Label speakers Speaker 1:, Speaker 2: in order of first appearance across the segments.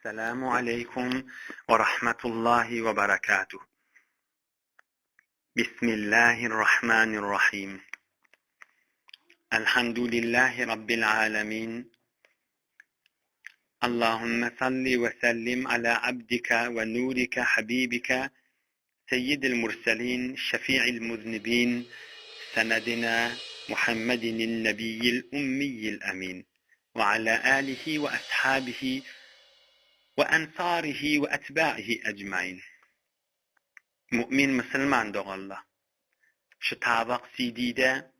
Speaker 1: Esselamu aleykum ve rahmetullahi ve berekatuh. Bismillahirrahmanirrahim. Elhamdülillahi Rabbil alemin. Allahümme salli ve sellim ala abdika ve nurika habibika seyyidil murselin şefi'il muznibin senedina Muhammedin nebiyyil ummiyil amin ve ala alihi ve ashabihi ve ensarihi ve etba'ihi ecmain. Mümin Müslüman doğalla. Şu tabak CD'de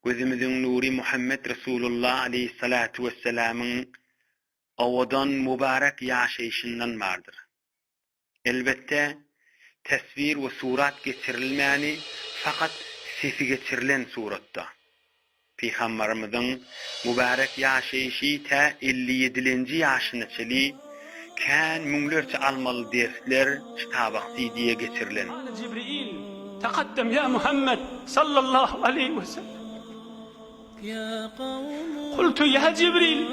Speaker 1: gözümüzün nuri Muhammed Resulullah aleyhissalatu vesselam'ın ovadan mübarek yaşayışından vardır. Elbette tesvir ve surat geçirilmeyeni fakat sesi geçirilen suratta. Peygamberimizin mübarek yaşayışı ta 57. yaşına çeli kan münglerçe almalı dersler tabak CD'ye geçirilen.
Speaker 2: Cibril taqaddam ya Muhammed sallallahu aleyhi ve sellem. Qultu ya Cibril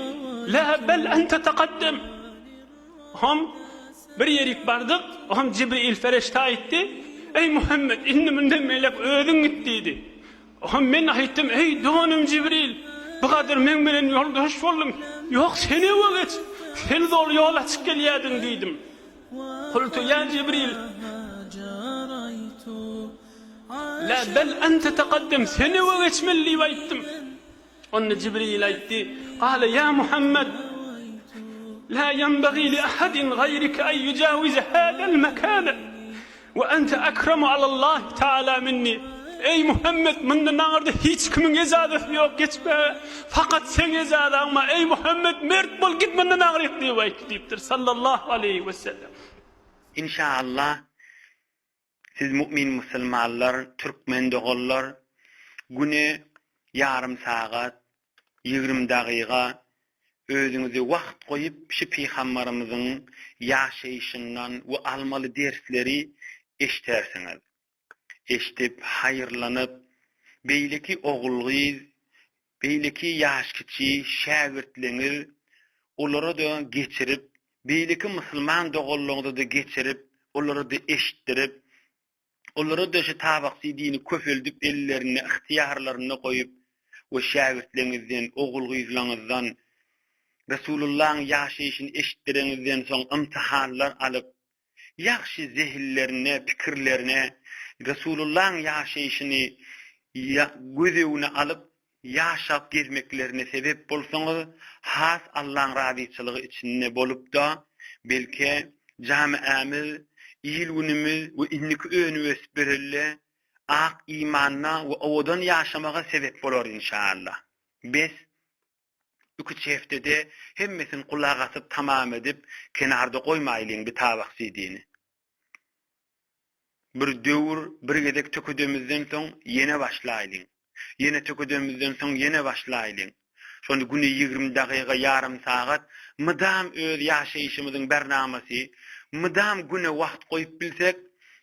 Speaker 2: la bel ente taqaddam. Hom bir yerik bardık, hom Cibril ferişta etti. Ey Muhammed inni münden melek ödün gittiydi. Hom men aytdım ey donum Cibril. Bu kadar men bilen yoldaş boldum. Yok seni vaget. Sen zor yola çık geliyordun dedim. Qultu ya Cibril la bel ente taqaddam seni vagetmelli baytım. Onu Cibril aytti. Qala ya Muhammed la yenbaghi li ahadin gayrika en yujawize hadal mekana ve ente akramu alallah Teala minni. Ey Muhammed bundan ağırda hiç kimin ezadı yok geçme. Fakat sen ezadı ama ey Muhammed mert bol git bundan ağır diye bayıktıyıptır sallallahu aleyhi ve sellem.
Speaker 1: İnşallah siz mümin Müslümanlar, Türkmen doğullar güne yarım saat 20 dakika özünüze vakt koyup şu Peygamberimizin yaşayışından ve almalı dersleri eşitersiniz. Eşitip, hayırlanıp, beyleki oğulğuyuz, beyleki yaşkıçı, şagirtlenir, onları da geçirip, beyleki Müslüman doğulluğunda da geçirip, onları da eşittirip, onları da şu tabak CD'ni köfüldüp, ellerine, ihtiyarlarına koyup, o şagirtlenizden, oğulğuyuzlarınızdan, Resulullah'ın yaşayışını eşittirenizden son imtihanlar alıp, yaxşı zehirlerine, fikirlerine, Resulullah'ın yaşayışını gözüne alıp yaşap gezmeklerine sebep bolsanız has Allah'ın razıçılığı içinde bolup da belki camiamiz, il günümüz ve inniki önü vesbirille ak imanna ve ovadan yaşamağa sebep bolur inşallah. Biz 2 heftede hemmesin kulağa asıp tamam edip kenarda koymayalım bir tabak CD'ni. Bir dövür, bir gedek töküdüğümüzden son yine başlayalım. Yine töküdüğümüzden son yine başlayalım. Şonu günü 20 dakika, yarım saat, mıdam öz yaşayışımızın bernamesi, mıdam güne vakt koyup bilsek,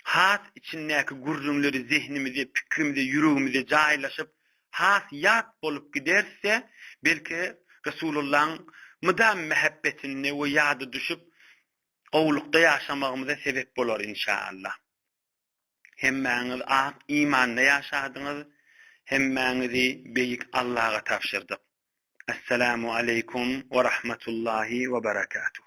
Speaker 1: has içindeki gurrunları zihnimize, fikrimize, yüreğimize caylaşıp, has yat bolup giderse, belki Resulullah'ın mıdam mehabbetini ve yadı düşüp, qovlukda yaşamağımıza sebep bolur inşallah. Hemmäňiz ak imanla yaşadınız, hemmäňizi beýik Allah'a tapşyrdyk. Esselamu aleykum ve rahmetullahi ve berekatuh.